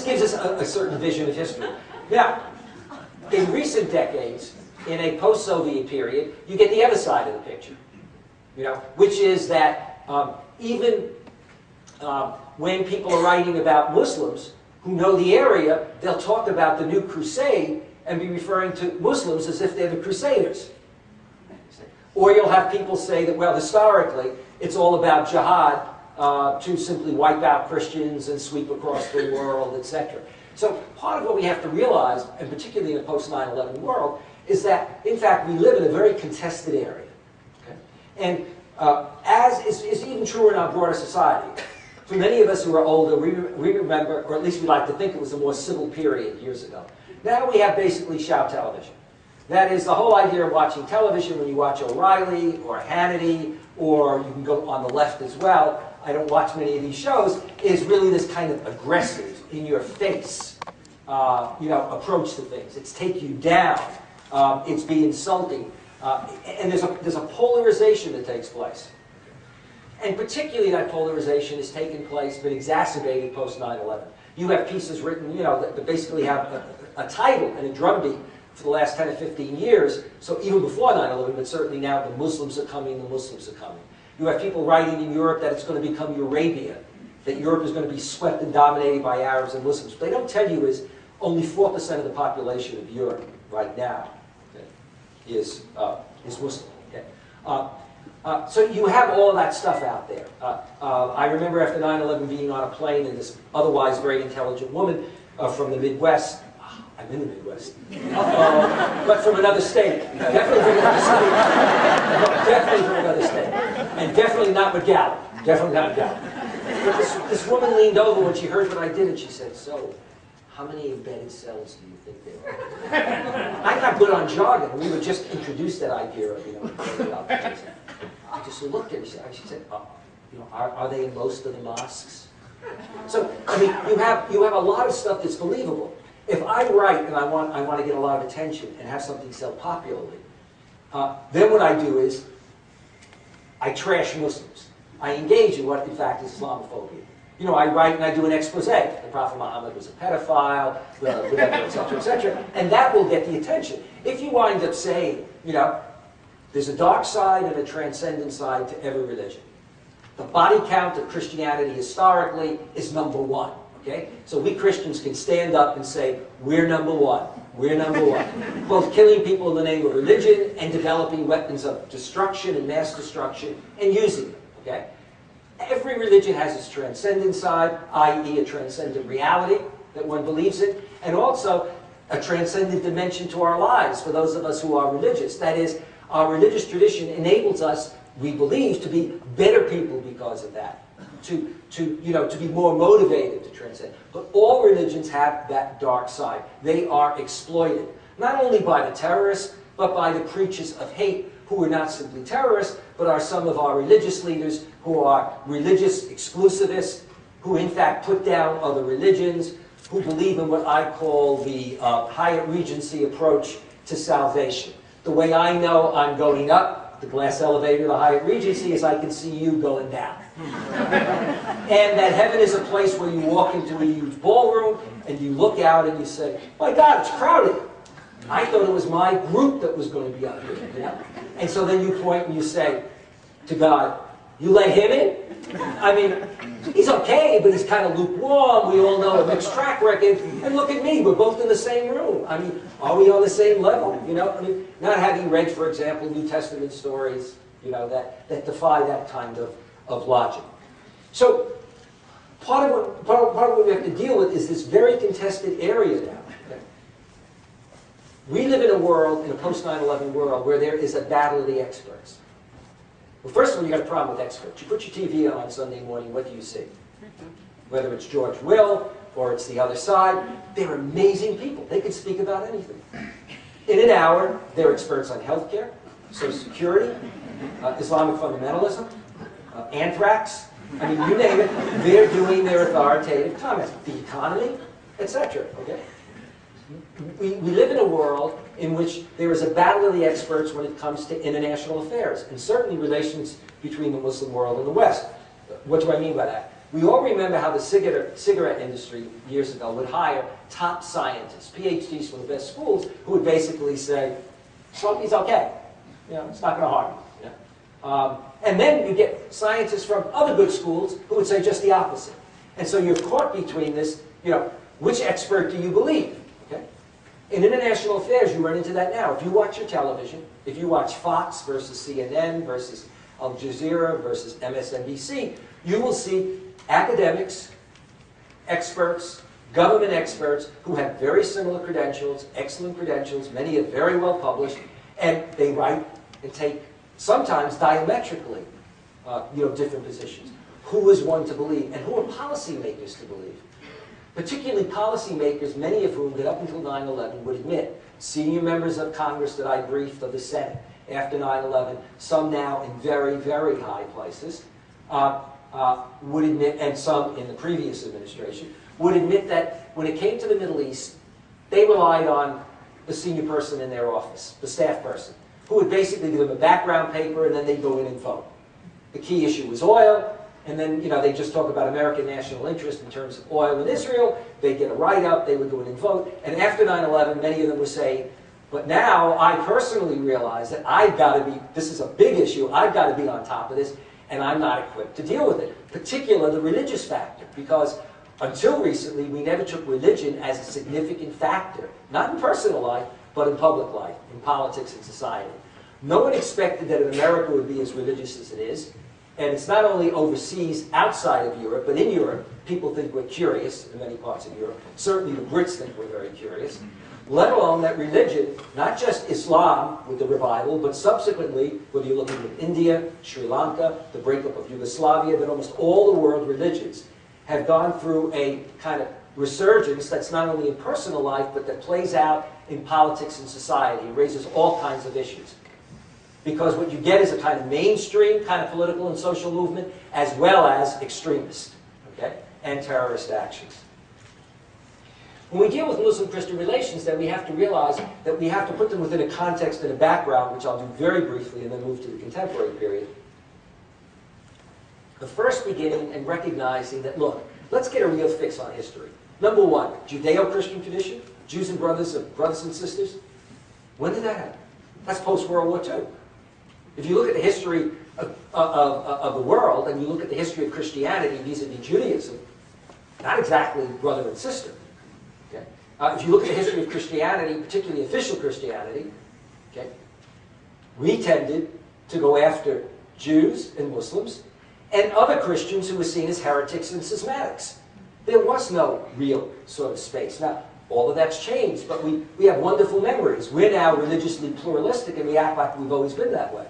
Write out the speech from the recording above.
gives us a certain vision of history. Now, in recent decades, in a post-Soviet period, you get the other side of the picture, which is that even when people are writing about Muslims who know the area, they'll talk about the new crusade and be referring to Muslims as if they're the Crusaders. Or you'll have people say that, well, historically, it's all about jihad to simply wipe out Christians and sweep across the world, etc. So part of what we have to realize, and particularly in a post-9/11 world, is that, in fact, we live in a very contested area. Okay? And as is even true in our broader society, for many of us who are older, we remember, or at least we like to think it was a more civil period years ago. Now we have basically shout television. That is the whole idea of watching television when you watch O'Reilly or Hannity, or you can go on the left as well. I don't watch many of these shows, is really this kind of aggressive, in-your-face approach to things. It's take you down. It's be insulting. And there's a polarization that takes place. And particularly that polarization has taken place, been exacerbated post-9/11. You have pieces written, that basically have a title and a drumbeat for the last 10 or 15 years. So even before 9/11, but certainly now, the Muslims are coming, the Muslims are coming. You have people writing in Europe that it's going to become Eurabia, that Europe is going to be swept and dominated by Arabs and Muslims. What they don't tell you is only 4% of the population of Europe right now is Muslim. Okay? So you have all of that stuff out there. I remember after 9/11 being on a plane and this otherwise very intelligent woman from the Midwest, I'm in the Midwest, but from another state. Definitely from another state. Definitely from another state. And definitely not McGowan. Definitely not McGowan. But this woman leaned over when she heard what I did and she said, "So, how many embedded cells do you think there are?" I got good on jargon. We were just introduced that idea of, I just looked at her. She said, are they in most of the mosques? So, I mean, you have a lot of stuff that's believable. If I write and I want to get a lot of attention and have something sell popularly, then what I do is I trash Muslims. I engage in what, in fact, is Islamophobia. I write and I do an expose. The Prophet Muhammad was a pedophile, whatever, etc., etc., and that will get the attention. If you wind up saying, there's a dark side and a transcendent side to every religion. The body count of Christianity historically is number one. Okay? So we Christians can stand up and say, we're number one. We're number one. Both killing people in the name of religion and developing weapons of destruction and mass destruction and using them. Okay? Every religion has its transcendent side, i.e. a transcendent reality that one believes in, and also a transcendent dimension to our lives for those of us who are religious. That is, our religious tradition enables us, we believe, to be better people because of that. To be more motivated to transcend. But all religions have that dark side. They are exploited, not only by the terrorists, but by the preachers of hate, who are not simply terrorists, but are some of our religious leaders who are religious exclusivists, who in fact put down other religions, who believe in what I call the Hyatt Regency approach to salvation. The way I know I'm going up the glass elevator of the Hyatt Regency is I can see you going down. And that heaven is a place where you walk into a huge ballroom and you look out and you say, my God, it's crowded. I thought it was my group that was going to be up here. And so then you point and you say to God, you let him in? I mean, he's okay, but he's kind of lukewarm. We all know a mixed track record. And look at me, we're both in the same room. I mean, are we on the same level? I mean, not having read, for example, New Testament stories, that defy that kind of logic. So, part of what we have to deal with is this very contested area now. Okay? We live in a world, in a post-9/11 world, where there is a battle of the experts. Well, first of all, you got a problem with experts. You put your TV on Sunday morning, what do you see? Whether it's George Will or it's the other side, they're amazing people. They can speak about anything. In an hour, they're experts on healthcare, Social Security, Islamic fundamentalism, anthrax. I mean, you name it, they're doing their authoritative comments. The economy, etc. Okay? We live in a world in which there is a battle of the experts when it comes to international affairs, and certainly relations between the Muslim world and the West. What do I mean by that? We all remember how the cigarette industry years ago would hire top scientists, PhDs from the best schools, who would basically say, smoking's okay. You know, it's not going to harm you. And then you get scientists from other good schools who would say just the opposite. And so you're caught between this, you know, which expert do you believe? Okay? In international affairs, you run into that now. If you watch your television, if you watch Fox versus CNN versus Al Jazeera versus MSNBC, you will see academics, experts, government experts who have very similar credentials, excellent credentials, many are very well published, and they write and take sometimes diametrically different positions. Who is one to believe, and who are policymakers to believe? Particularly policymakers, many of whom that up until 9/11 would admit, senior members of Congress that I briefed of the Senate after 9/11, some now in very, very high places, would admit, and some in the previous administration, would admit that when it came to the Middle East, they relied on the senior person in their office, the staff person, who would basically give them a background paper and then they'd go in and vote. The key issue was oil, and then they just talk about American national interest in terms of oil in Israel. They'd get a write-up, they would go in and vote. And after 9/11, many of them were saying, but now I personally realize that I've got to be, this is a big issue, I've got to be on top of this, and I'm not equipped to deal with it. Particularly the religious factor, because until recently, we never took religion as a significant factor, not in personal life, but in public life, in politics and society. No one expected that America would be as religious as it is, and it's not only overseas, outside of Europe, but in Europe, people think we're curious in many parts of Europe. Certainly the Brits think we're very curious. Let alone that religion, not just Islam with the revival, but subsequently, whether you're looking at India, Sri Lanka, the breakup of Yugoslavia, that almost all the world religions have gone through a kind of resurgence that's not only in personal life, but that plays out in politics and society. It raises all kinds of issues. Because what you get is a kind of mainstream kind of political and social movement, as well as extremist, okay, and terrorist actions. When we deal with Muslim-Christian relations, then we have to realize that we have to put them within a context and a background, which I'll do very briefly, and then move to the contemporary period. The first beginning and recognizing that, look, let's get a real fix on history. Number one, Judeo-Christian tradition, Jews and brothers and sisters. When did that happen? That's post-World War II. If you look at the history of the world, and you look at the history of Christianity vis-a-vis Judaism, not exactly brother and sister. Okay? If you look at the history of Christianity, particularly official Christianity, okay, we tended to go after Jews and Muslims and other Christians who were seen as heretics and schismatics. There was no real sort of space. Now, all of that's changed, but we have wonderful memories. We're now religiously pluralistic, and we act like we've always been that way.